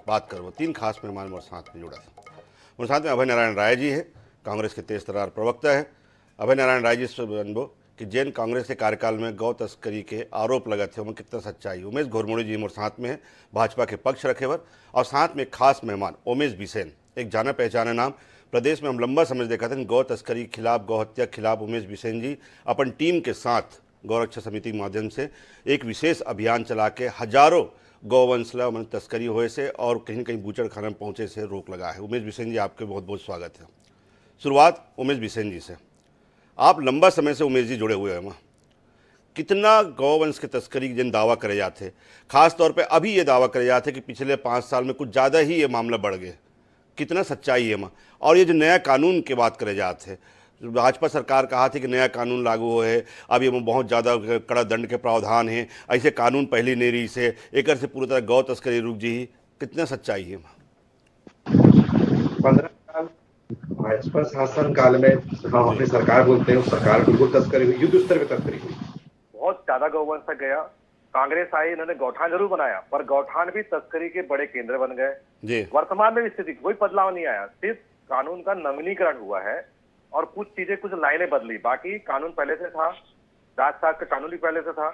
बात करो। 3 खास मेहमान हमारे साथ में जुड़ा है। हमारे साथ में अभय नारायण राय जी है, कांग्रेस के तेज तर्रार प्रवक्ता है। अभय नारायण राय जी से जानबो कि जैन कांग्रेस के कार्यकाल में गौ तस्करी के आरोप लगे थे, उनमें कितना सच्चाई। उमेश घोरमुड़ी जी हमारे साथ में है, भाजपा के पक्ष रखेवर। और साथ में खास मेहमान उमेश बिसेन, एक जाना पहचाना नाम। प्रदेश में हम लंबा समय देखा था गौ तस्करी खिलाफ, गौ हत्या खिलाफ उमेश बिसेन जी अपन टीम के साथ गौरक्षा समिति के माध्यम से एक विशेष अभियान चला के हजारों गौवंशला मन तस्करी हुए से और कहीं न कहीं बूचड़ खाना में पहुँचे से रोक लगा है। उमेश बिसेन जी, आपके बहुत बहुत स्वागत है। शुरुआत उमेश बिसेन जी से। आप लंबा समय से उमेश जी जुड़े हुए हैं वहाँ, कितना गौवंश के तस्करी के जिन दावा करे जाते, खास तौर पे अभी ये दावा करे जाते कि पिछले 5 साल में कुछ ज़्यादा ही ये मामला बढ़ गए, कितना सच्चाई है वहाँ। और ये जो नया कानून की बात करे जाते, भाजपा सरकार कहा थी कि नया कानून लागू हो है, अब ये बहुत ज़्यादा कड़ा दंड के प्रावधान हैं, ऐसे कानून पहली नहीं रही से एक से पूरी तरह गौ तस्करी रुक जी, कितना सच्चाई है वहाँ। 15 साल भाजपा शासन काल में हम अपनी सरकार बोलते हैं, उस सरकार बिल्कुल तस्करी हुई, युद्ध स्तर पे तस्करी हुई, बहुत ज्यादा गौवंश तक गया। कांग्रेस आई, इन्होंने गौठान जरूर बनाया, पर गौठान भी तस्करी के बड़े केंद्र बन गए। वर्तमान में स्थिति कोई बदलाव नहीं आया, सिर्फ कानून का नवीनीकरण हुआ है और कुछ चीजें, कुछ लाइनें बदली, बाकी कानून पहले से था, राजशास्त्र का कानून भी पहले से था।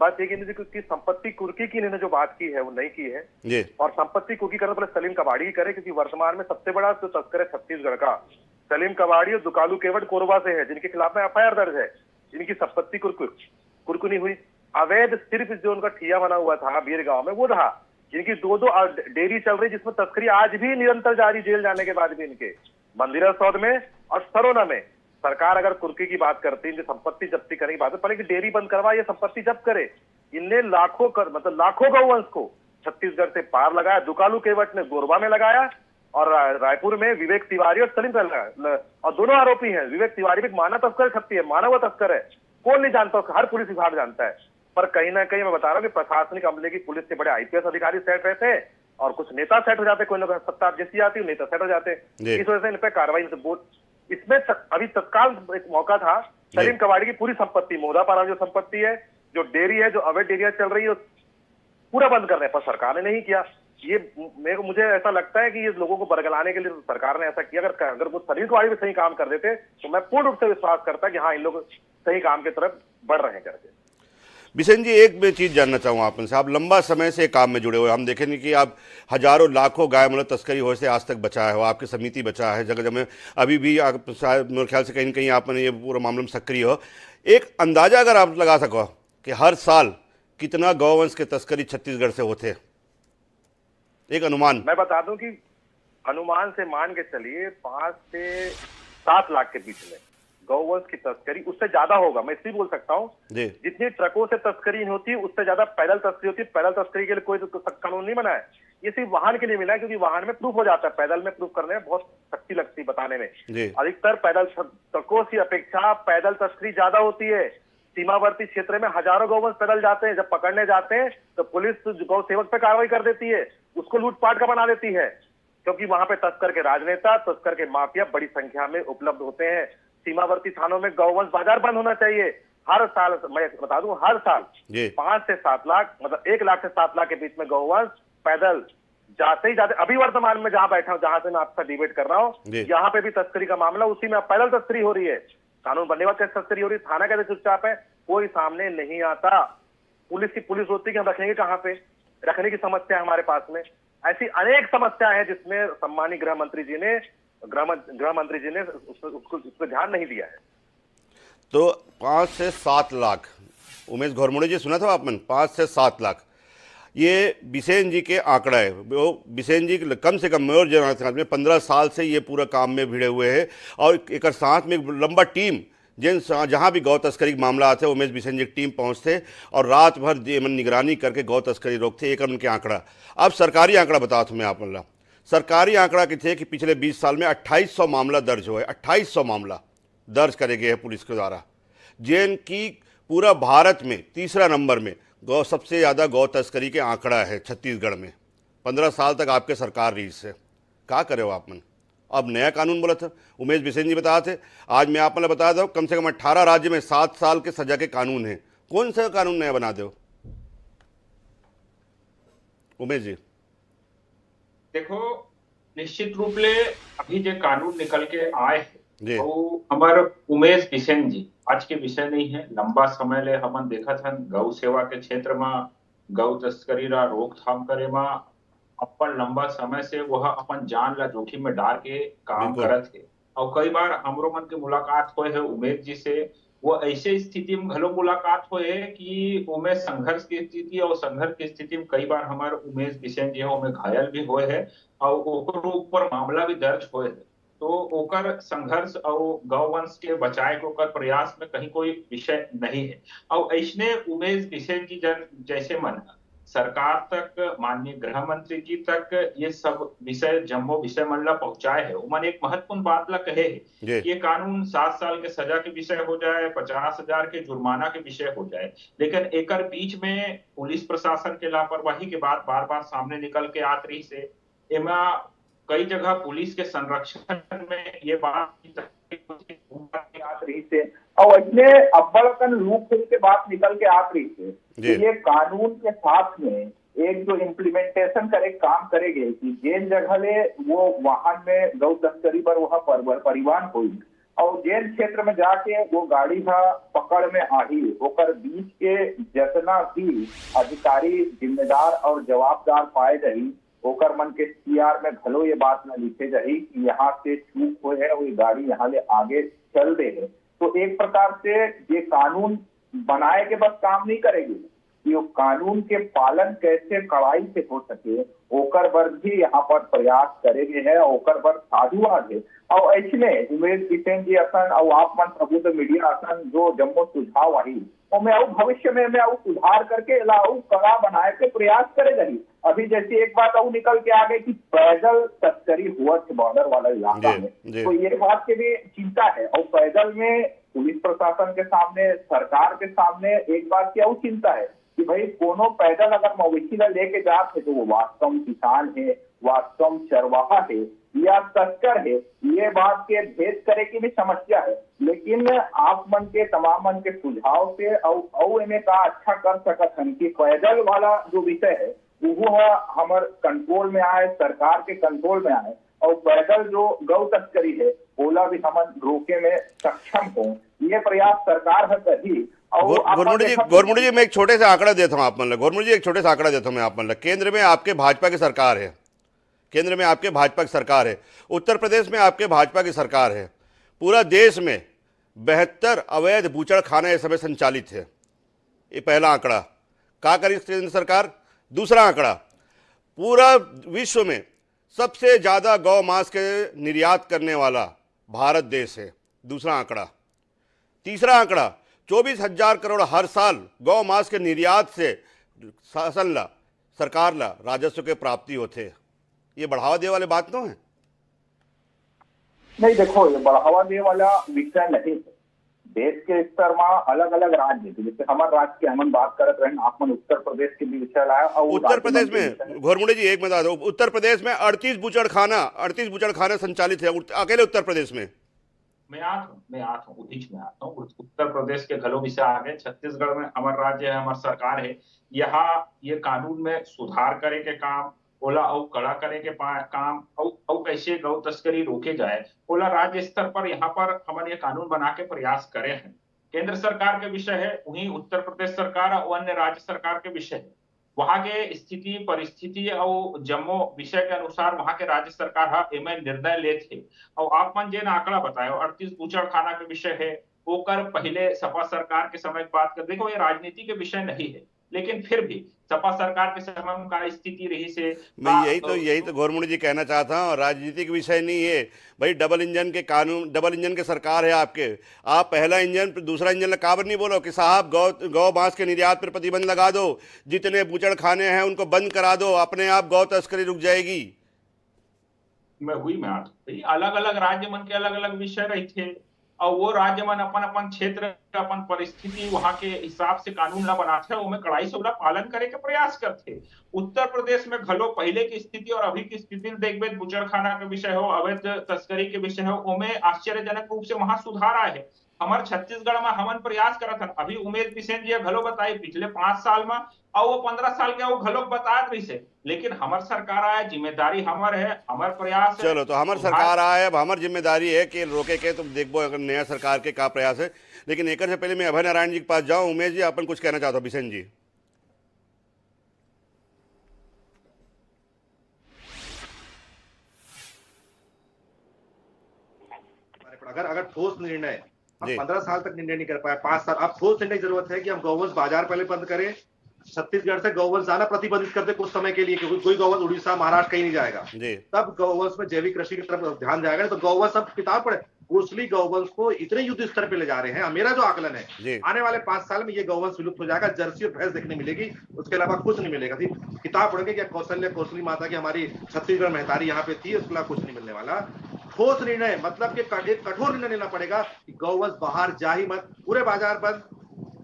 बात ये कि संपत्ति कुर्की की इन्होंने जो बात की है वो नहीं की है, और संपत्ति कुर्की करने पहले सलीम कबाड़ी ही करे, क्योंकि वर्तमान में सबसे बड़ा जो तस्कर है छत्तीसगढ़ का सलीम कबाड़ी और दुकालू केवट कोरबा से है, जिनके खिलाफ में एफआईआर दर्ज है, जिनकी संपत्ति कुरकुनी हुई। अवैध सिर्फ जो उनका ठिया बना हुआ था बीर गांव में वो था, जिनकी दो डेयरी चल रही, जिसमें तस्करी आज भी निरंतर जारी, जेल जाने के बाद भी। इनके मंदिरा सौद में और सरोना में सरकार अगर कुर्की की बात करती, इनकी संपत्ति जब्ती करने की बात है, पहले की डेयरी बंद करवा, ये संपत्ति जब्त करे। इनने लाखों गौवंश को छत्तीसगढ़ से पार लगाया। दुकालू केवट ने गोरबा में लगाया और रायपुर में विवेक तिवारी और सलीम और दोनों आरोपी हैं। विवेक तिवारी भी मानव तस्कर छत्ती है, मानव तस्कर है, कौन नहीं जानता, हर पुलिस विभाग जानता है। पर कहीं ना कहीं मैं बता रहा हूँ कि प्रशासनिक अमले की पुलिस से बड़े आईपीएस अधिकारी सेट रहते हैं और कुछ नेता सेट हो जाते, कोई ना सत्ता जैसी आती है, नेता सेट हो जाते हैं। इस वजह से इन पर कार्रवाई इसमें अभी तत्काल एक मौका था। सलीम कबाड़ी की पूरी संपत्ति, मोदापारा जो संपत्ति है, जो डेयरी है, जो अवैध डेयरियां चल रही है, पूरा बंद करने पर सरकार ने नहीं किया। ये मुझे ऐसा लगता है कि ये लोगों को बरगलाने के लिए सरकार ने ऐसा किया। अगर वो सलीम कबाड़ी भी सही काम कर देते तो मैं पूर्ण रूप से विश्वास करता कि हाँ, इन लोग सही काम की तरफ बढ़ रहे हैं करके। बिसेन जी, एक मैं चीज़ जानना चाहूँ आपसे, आप लंबा समय से काम में जुड़े हुए, हम देखेंगे कि आप हजारों लाखों गाय मतलब तस्करी हो से आज तक बचाया हो, आपकी समिति बचा है जगह जगह में, अभी भी आप मेरे ख्याल से कहीं ना कहीं आपने ये पूरा मामले में सक्रिय हो। एक अंदाजा अगर आप लगा सको कि हर साल कितना गौवंश के तस्करी छत्तीसगढ़ से होते, एक अनुमान। मैं बता दूं कि अनुमान से मान के चलिए 5 से 7 लाख के बीच में गौवंश की तस्करी, उससे ज्यादा होगा, मैं इसलिए बोल सकता हूँ। जितनी ट्रकों से तस्करी होती है उससे ज्यादा पैदल तस्करी होती है। पैदल तस्करी के लिए कोई कानून नहीं बना है, ये सिर्फ वाहन के लिए मिला है, क्योंकि वाहन में प्रूफ हो जाता है, पैदल में प्रूफ करने में बहुत शक्ति लगती है बताने में। अधिकतर पैदल ट्रकों की अपेक्षा पैदल तस्करी ज्यादा होती है। सीमावर्ती क्षेत्र में हजारों गौवंश पैदल जाते हैं, जब पकड़ने जाते हैं तो पुलिस गौ सेवक पे कार्रवाई कर देती है, उसको लूटपाट का बना देती है, क्योंकि वहां पे तस्कर के राजनेता, तस्कर के माफिया बड़ी संख्या में उपलब्ध होते हैं। सीमावर्ती थानों में गौवंश बाजार बंद होना चाहिए। हर साल, मैं बता दूं, हर साल 5 से 7 लाख, मतलब 1 लाख से 7 लाख के बीच में गौवंश पैदल जाते ही जाते। अभी वर्तमान में जहां बैठा हूं, जहां से मैं आपका डिबेट कर रहा हूं, यहाँ पे भी तस्करी का मामला, उसी में पैदल तस्करी हो रही है। कानून बनने के बाद तस्करी हो रही है, थाना कैसे चुपचाप है, कोई सामने नहीं आता। पुलिस होती है कि हम रखेंगे कहां पे, रखने की समस्या है हमारे पास में। ऐसी अनेक समस्याएं हैं जिसमें सम्मानित गृह मंत्री जी ने उस पर ध्यान नहीं दिया है। तो 5 से 7 लाख, उमेश घोरमुड़ी जी, सुना था आपने, 5 से 7 लाख, ये बिसेन जी के आंकड़ा है। वो बिसेन जी कम से कम मेयर जनरल में 15 साल से ये पूरा काम में भिड़े हुए हैं, और एक साथ में एक लंबा टीम, जहाँ भी गौ तस्करी का मामला आते उमेश बिसेन जी की टीम पहुँचते और रात भर निगरानी करके गौ तस्करी रोकते। एक उनके आंकड़ा, अब सरकारी आंकड़ा बताओ तुम्हें आप, मतलब सरकारी आंकड़ा के थे कि पिछले 20 साल में 2800 मामला दर्ज हुए, 2800 मामला दर्ज करे गए हैं पुलिस के द्वारा, जिनकी पूरा भारत में तीसरा नंबर में सबसे ज़्यादा गौ तस्करी के आंकड़ा है छत्तीसगढ़ में। 15 साल तक आपके सरकार रही, इससे क्या करे हो आप मन। अब नया कानून बोला था, उमेश बिसेन जी बताए थे, आज मैं आप बता दूँ कम से कम 18 राज्य में 7 साल के सजा के कानून है। कौन सा कानून नया बना दो उमेश जी? देखो, निश्चित रूप ले अभी जो कानून निकल के आए जी है वो हमारे उमेश बिसेन जी आज के विषय नहीं है। लंबा समय ले हमन देखा था गौ सेवा के क्षेत्र में गौ तस्करी ला रोकथाम करे में अपन लंबा समय से वह अपन जान ला जोखिम में डाल के काम बिल्कुल करत है। और कई बार हमरो मन के मुलाकात हुए है उमेश जी से, वो ऐसे स्थिति में घलो मुलाकात हुए है कि उमेश संघर्ष की स्थिति और संघर्ष की स्थिति में कई बार हमारे उमेश बिसेन जी है उमें घायल भी हुए है और ओकरो ऊपर मामला भी दर्ज हुए है। तो ओकर संघर्ष और गौवंश के बचाए को ओकर प्रयास में कहीं कोई विषय नहीं है। और ऐसने उमेश बिसेन जी जैसे मन सरकार तक, माननीय गृह मंत्री जी तक ये सब विषय जम्मो विषय मन ला पहुंचाए है। उमन एक महत्वपूर्ण बात ला कहे है जी कि ये कानून 7 साल के सजा के विषय हो जाए, 50,000 के जुर्माना के विषय हो जाए, लेकिन एकर बीच में पुलिस प्रशासन के लापरवाही के बाद बार बार सामने निकल के आत रही से एमा कई जगह पुलिस के संरक्षण में ये बात आत रही से और इतने अब्बड़कन लूप के बात निकल के आत रही से जी ये कानून के साथ में एक जो इम्प्लीमेंटेशन करे काम करेंगे कि जेन जगह ले वो वाहन में गौ तस्करी पर वह परिवहन हुई और जेन क्षेत्र में जाके वो गाड़ी का पकड़ में आई ओकर बीच के जितना भी अधिकारी जिम्मेदार और जवाबदार पाए जाही ओकर मन के सीआर में भलो ये बात न लिखे जाही कि यहाँ से चूक हुए है और ये गाड़ी यहाँ ले आगे चल दे है। तो एक प्रकार से ये कानून बनाए के बस काम नहीं करेगी, ये कानून के पालन कैसे कड़ाई से हो सके ओकर पर भी यहाँ पर प्रयास करेंगे है, ओकर पर साधुवाद है। और ऐसने उमेश बिसेन जी असन और आप मन प्रबुद्ध मीडिया असन जो जम्मो सुझाव आई और मैं भविष्य में मैं सुधार करके लाऊ कड़ा बनाए के प्रयास करे रही। अभी जैसे एक बात और निकल के आ गई कि पैदल तस्करी हुआ थे बॉर्डर वाला इलाका में, तो ये बात की भी चिंता है। और पैदल में पुलिस प्रशासन के सामने, सरकार के सामने एक बात की और चिंता है कि भाई कोनो पैदल अगर मवेशी ला लेके जाते तो वो वास्तव में किसान है, वास्तव में चरवाहा है या तस्कर है, ये बात के भेद करे की भी समस्या है। लेकिन आप मन के तमाम मन के सुझाव से और इन्हें का अच्छा कर सकत हन कि पैदल वाला जो विषय है वो हमार कंट्रोल में आए, सरकार के कंट्रोल में आए और पैदल जो गौ तस्करी है ओला भी हम रोके में सक्षम हो, ये प्रयास सरकार है कही। गौरमुंडी जी मैं एक छोटे से आंकड़ा देता हूँ आप मतलब, गौरमुंडी जी एक छोटे से आंकड़ा देता हूँ मैं आप मतलब, केंद्र में आपके भाजपा की सरकार है, केंद्र में आपके भाजपा की सरकार है, उत्तर प्रदेश में आपके भाजपा की सरकार है, पूरा देश में 72 अवैध बूचड़खाने इस समय संचालित है। ये पहला आंकड़ा। क्या करी केंद्र सरकार? दूसरा आंकड़ा, पूरा विश्व में सबसे ज़्यादा गौ मांस के निर्यात करने वाला भारत देश है, दूसरा आंकड़ा। तीसरा आंकड़ा, 24,000 करोड़ हर साल गौ मांस के निर्यात से शासन ला, सरकार ला राजस्व के प्राप्ति होते हैं। ये बढ़ावा दे वाले बात तो है नहीं। देखो, ये बढ़ावा दे वाला विषय नहीं है। देश के स्तर में अलग अलग राज्य, जैसे हमारे राज्य की हम बात करते रहे, आप मन उत्तर प्रदेश के भी विषय लाया और उत्तर प्रदेश में घोरमुंडी जी एक बता दो, उत्तर प्रदेश में 38 बूचड़खाना संचालित है अकेले उत्तर प्रदेश में। मैं आता हूँ उदीच में आता हूँ। उत्तर प्रदेश के घलो विषय आ गए, छत्तीसगढ़ में हमारा राज्य है, हमारी सरकार है, यहाँ ये कानून में सुधार करे के काम ओला और कड़ा करे के काम और कैसे गौ तस्करी रोके जाए ओला राज्य स्तर पर यहाँ पर हम ये कानून बना के प्रयास करे हैं। केंद्र सरकार के विषय है, वहीं उत्तर प्रदेश सरकार और अन्य राज्य सरकार के विषय है। वहां के स्थिति परिस्थिति और जम्मो विषय के अनुसार वहां के राज्य सरकार एमे निर्णय ले थे। और आप मन जेन आंकड़ा बताए 38 बूचड़खाना के विषय है, ओकर पहले सपा सरकार के समय की बात कर, देखो ये राजनीति के विषय नहीं है, लेकिन फिर भी सपा सरकार के समय में का स्थिति रही से मैं यही तो गौरमुंडी जी कहना चाहता हूँ, राजनीतिक विषय नहीं है भाई। डबल इंजन के कानून, डबल इंजन के सरकार है आपके, आप पहला इंजन दूसरा इंजन काबर नहीं बोलो कि साहब गौ मांस के निर्यात पर प्रतिबंध लगा दो, जितने बूचड़खाने हैं उनको बंद करा दो, अपने आप गौ तस्करी रुक जाएगी। मैं अलग अलग राज्य मन के अलग अलग विषय रही थे और वो राज्य मन अपन अपन क्षेत्र अपन परिस्थिति वहां के हिसाब से कानून ला बनाते हैं, उनमें कड़ाई से पालन करे के प्रयास करते। उत्तर प्रदेश में घलो पहले की स्थिति और अभी की स्थिति देखबे, बूचड़खाना के विषय हो, अवैध तस्करी के विषय हो, उनमें आश्चर्यजनक रूप से वहां सुधार आए है। हमारे छत्तीसगढ़ में हमन प्रयास करत हन। अभी उमेश बिसेन जी घलो बताई पिछले 5 साल में और वो 15 साल के वो घलो बतात रही से, लेकिन हमार सरकार आए, जिम्मेदारी हमार है, हमार प्रयास है। चलो तो हमार सरकार आए, अब हमार जिम्मेदारी है कि रोके के, तुम देखबो अगर नया सरकार के का प्रयास है। लेकिन एक से पहले मैं अभय नारायण जी के पास जाऊं। उमेश जी अपन कुछ कहना चाहता हूं। बिसेन जी अगर ठोस निर्णय हम 15 साल तक निर्णय नहीं कर पाए, 5 साल, अब ठोस निर्णय की जरूरत है कि हम गौवंश बाजार पहले बंद करें, छत्तीसगढ़ से गौवंश जाना प्रतिबंधित कर दे कुछ समय के लिए, क्योंकि कोई गौवंश उड़ीसा महाराष्ट्र कहीं नहीं जाएगा, तब गौवंश में जैविक कृषि की तरफ ध्यान जाएगा। तो गौवंश अब किताब पढ़े, कोसली गौवंश को इतने युद्ध स्तर पे ले जा रहे हैं। मेरा जो आकलन है आने वाले 5 साल में ये गौवंश विलुप्त हो जाएगा, जर्सी और भैंस देखने मिलेगी, उसके अलावा कुछ नहीं मिलेगा। किताब पढ़ोगे क्या कौशल्य कोसली माता की हमारी छत्तीसगढ़ महतारी यहाँ पे थी, उसके अलावा कुछ नहीं मिलने वाला। ठोस निर्णय मतलब कि एक कठोर निर्णय लेना पड़ेगा कि गौवंश बाहर जा ही मत, पूरे बाजार बंद,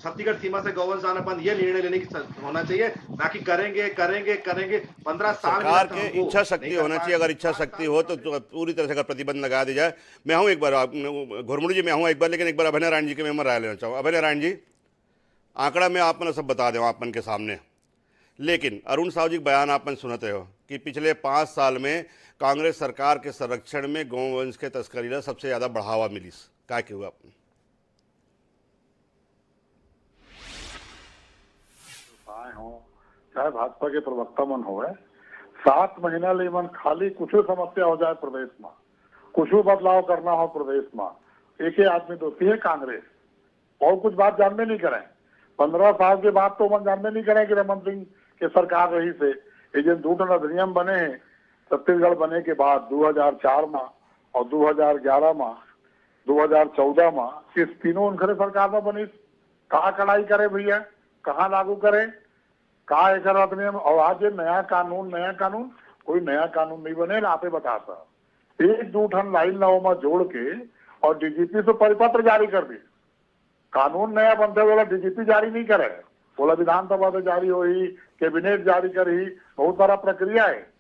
छत्तीसगढ़ सीमा से गौवंश जाना बंद। ये निर्णय लेने की होना चाहिए, ना कि करेंगे करेंगे करेंगे 15 साल। सरकार के इच्छा शक्ति होना चाहिए। अगर इच्छा शक्ति हो तो पूरी तरह से अगर प्रतिबंध लगा दी जाए। मैं हूं एक बार घुरमुड़ी जी, मैं हूं एक बार, लेकिन एक बार अभय नारायण जी के मैं राय लेना चाहूँ। अभय नारायण जी, आंकड़ा में आप सब बता दें आपन के सामने, लेकिन अरुण साहू जी बयान आपन सुनते हो कि पिछले 5 साल में कांग्रेस सरकार के संरक्षण में गौवंश के तस्करी ला सबसे ज्यादा बढ़ावा मिली। क्या हुआ आपने? हो चाहे भाजपा के प्रवक्ता मन हो, 7 महीना ले मन खाली कुछ समस्या हो जाए प्रदेश में, कुछ बदलाव करना हो प्रदेश में, एक ही आदमी दोषी है कांग्रेस, और कुछ बात जानते नहीं करें। 15 साल के बाद तो मन जानते नहीं करें कि रमन सिंह के सरकार रही से ये जो 2 अधिनियम बने हैं छत्तीसगढ़ बने के बाद 2004 में और 2011 में 2014 में, इस तीनों उनखरे सरकार में बनी। कहाँ कड़ाई करे भैया, कहाँ लागू करे, कहा एक अधिनियम। और आज ये नया कानून कोई नया कानून नहीं बने, आपे बताता 1-2 ठन लाइन नाव में जोड़ के और डीजीपी से परिपत्र जारी कर दी। कानून नया बनते वाला डीजीपी जारी नहीं करे, बोला विधानसभा से जारी हुई, कैबिनेट जारी करी, बहुत सारा प्रक्रिया है।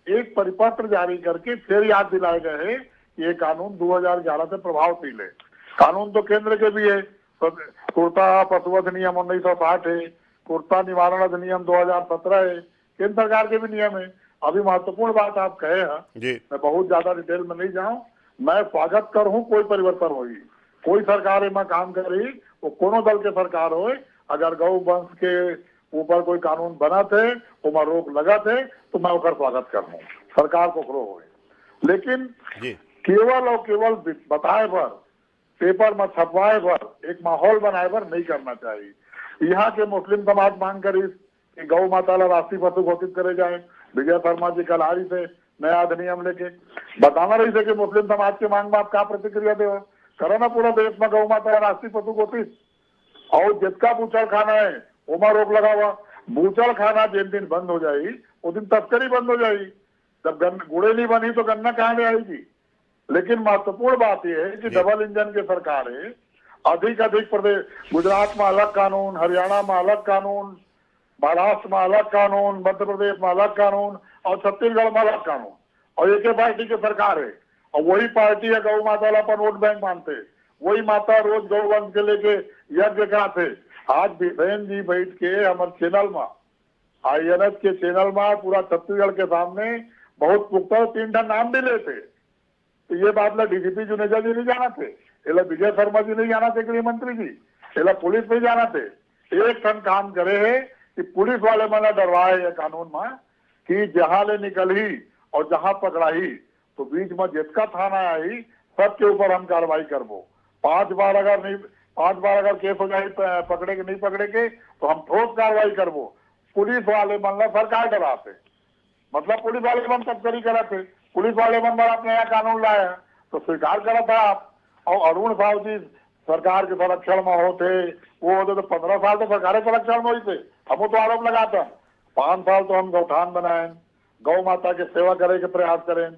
एक परिपत्र जारी करके फिर याद दिलाए गए है कि ये कानून 2011 से प्रभावशील है। कानून तो केंद्र के भी है, कुर्ता पशुवध नियम 1960 है, कुर्ता निवारण अधिनियम 2017 है, केंद्र सरकार के भी नियम है। अभी महत्वपूर्ण बात आप कहे हैं, मैं बहुत ज्यादा डिटेल में नहीं जाऊं, मैं स्वागत करूं कोई परिवर्तन होगी, कोई सरकार में काम करी, वो कोनो दल के सरकार हो, अगर गौ वंश के ऊपर कोई कानून बना थे, वो रोक लगा थे, तो मैं उसका स्वागत करूं, सरकार को करो हो। लेकिन केवल और केवल बताए पर, पेपर में छपवाए पर, एक माहौल बनाए पर नहीं करना चाहिए। यहाँ के मुस्लिम समाज मांग करी कि गौ माता ला राष्ट्रीय पशु घोषित करे जाए। विजय शर्मा जी कल आ रही थे नया अधिनियम लेके, बताना रही थे कि मुस्लिम समाज के मांग में आप क्या प्रतिक्रिया दे, करो ना पूरा देश में गौ माता राष्ट्रीय पशु घोषित। और जिसका बूचड़ खाना है उमा रोक लगा हुआ, बूचड़ खाना जिन दिन बंद हो जाएगी उस दिन तस्करी बंद हो जाएगी। जब गुड़े नहीं बनी तो गन्ना कहाँ ले आएगी। लेकिन महत्वपूर्ण बात यह है कि डबल इंजन की सरकार है, अधिक प्रदेश, गुजरात में अलग कानून, हरियाणा में अलग कानून, महाराष्ट्र में अलग कानून, मध्य प्रदेश में अलग कानून और छत्तीसगढ़ में अलग कानून, और एक ही पार्टी की सरकार है। और वही पार्टी है गौ माता पर वोट बैंक मानते, वही माता रोज गौवंश के लेके यज्ञ कराते। आज बिसेन जी बैठ के हमारे चैनल में, INS के चैनल में पूरा छत्तीसगढ़ के सामने बहुत पुख्ता 3 नाम भी लेते। तो ये बात ला डीजीपी जुनेजा जी नहीं जाना थे, एला विजय शर्मा जी नहीं जाना थे, गृह मंत्री जी एला पुलिस नहीं जाना थे। एक ठन काम करे है कि पुलिस वाले मना डरवाए ये कानून में कि जहां ले निकल ही और जहां पकड़ाही तो बीच में जिसका थाना आई सबके ऊपर हम कार्रवाई करबो। 5 बार अगर केस हो जाए पकड़े के नहीं पकड़े के तो हम ठोस कार्रवाई करबो। पुलिस वाले मन सरकार डराते, मतलब पुलिस वाले मन तस्करी कराते, पुलिस वाले मन आप नया कानून लाया तो स्वीकार करा था आप। और अरुण साहू जी सरकार के संरक्षण में होते, वो होते तो 15 साल तो सरकार संरक्षण में हुई थे। हम तो आरोप लगाते हैं 5 साल तो हम गौठान बनाए, गौ माता की सेवा करे के प्रयास करें।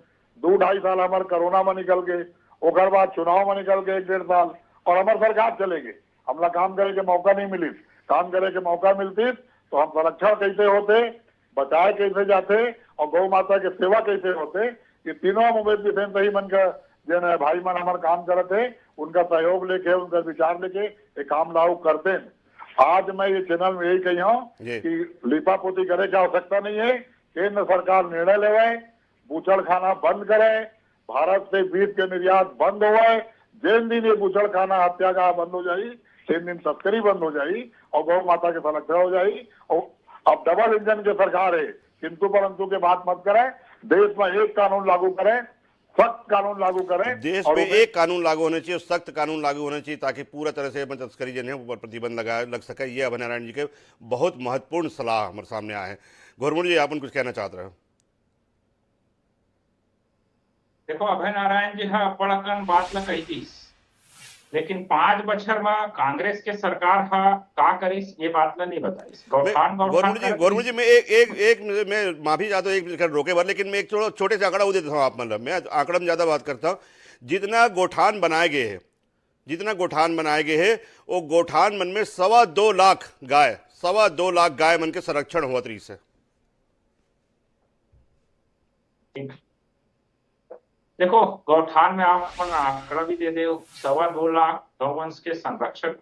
2-2.5 साल हमारे कोरोना में निकल गए, उसके बाद चुनाव में निकल गए 1-1.5 साल, और हमारे सरकार चले गए। हमला काम करे के मौका नहीं मिली, काम करे के मौका मिलती तो हम संरक्षण कैसे होते, बचाए कैसे जाते और गौ माता की सेवा कैसे होते। ये तीनों उमेश बिसेन सही मन का जिन भाई मन हमारे काम करत है उनका सहयोग लेके उनका विचार लेके ये काम लागू करते हैं। आज मैं ये चैनल में यही कही हूँ कि लिपापोती करे की आवश्यकता नहीं है। केंद्र सरकार निर्णय लेवे, बूचड़ खाना बंद करे, भारत से बीफ के निर्यात बंद हुआ, जिन दिन ये बूचड़ खाना हत्यागाह बंद हो जाये तीन दिन तस्करी बंद हो जाये और गौ माता के संरक्षण हो जाये। और अब डबल इंजन की सरकार है, किंतु परंतु के बात मत करें। देश में एक कानून लागू करें, सख्त कानून लागू करें। देश में एक कानून लागू होने चाहिए, सख्त कानून लागू होने चाहिए ताकि पूरा तरह से तस्करी जो है ऊपर प्रतिबंध लग सके। ये अभय नारायण जी के बहुत महत्वपूर्ण सलाह हमारे सामने आए हैं। घोरमुड़ जी, आप कुछ कहना चाहते रहे? देखो, अभय नारायण जी हाँ पड़कन बात ला कही थी, लेकिन 5 बछर में कांग्रेस के सरकार का करीस ये बात ला नहीं बताई। गौरव जी मैं एक मैं माफी चाहता हूँ, एक रोके भर, लेकिन मैं एक छोटे से आंकड़ा वो देता हूँ आप मतलब। मैं आंकड़ा में ज्यादा बात करता हूँ। जितना गोठान बनाए गए हैं, वो गोठान मन में 2.25 लाख गाय, 2.25 लाख गाय मन के संरक्षण हुआ तरी से। देखो, गौठान में आप आंकड़ा भी दे दो, 2.25 लाख गौवंश के संरक्षक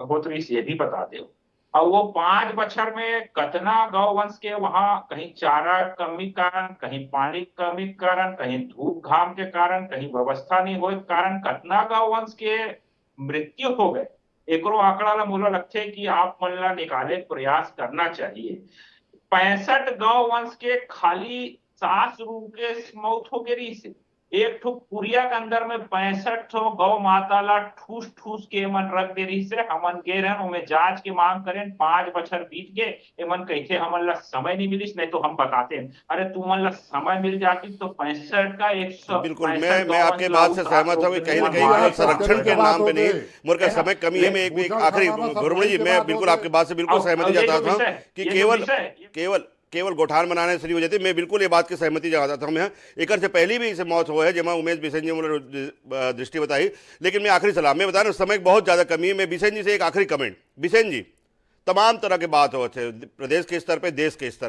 होत रही ये भी बता दो। और वो 5 बछर में कितना गौवंश के वहां कहीं चारा कमी कारण, कहीं पानी कमी कारण, कहीं धूप घाम के कारण, कहीं व्यवस्था नहीं हो कारण कितना गौवंश के मृत्यु हो गए। एकरो आंकड़ा ला मोला लगते कि आप मन ला निकाले प्रयास करना चाहिए। 65 गौवंश के खाली सांस रूप के मौत हो गई से। एक ठो पुरिया के अंदर में 65 ठो गौ माता ला ठूस ठूस के मन रख दे रही से। हमन के रहन उमें जांच की मांग करें, 5 बछर बीत गए, एमन कहते हमन ला समय नहीं मिलिस, नहीं तो हम बताते हैं अरे तुमन ला समय मिल जाती तो 65 का 100। बिल्कुल, मैं आपके बात से सहमत हूँ कि कहीं ना कहीं संरक्षण के नाम पे नहीं, मोर का समय कमी है। मैं एक आखिरी घोरमुड़ जी, मैं बिल्कुल आपके बात से बिल्कुल सहमति जताता हूँ कि केवल गोठान बनाने से नहीं हो जाती। मैं बिल्कुल ये बात की सहमति जताता हूँ। मैं एक से पहले भी इसे मौत हुआ है जमा उमेश बिसेन जी ने दृष्टि बताई। लेकिन मैं आखिरी सलाह मैं बता रहा हूँ, समय बहुत ज़्यादा कमी है। मैं बिसेन जी से एक आखिरी कमेंट, बिसेन जी तमाम तरह के बात हो थे प्रदेश के स्तर पर, देश के स्तर पर।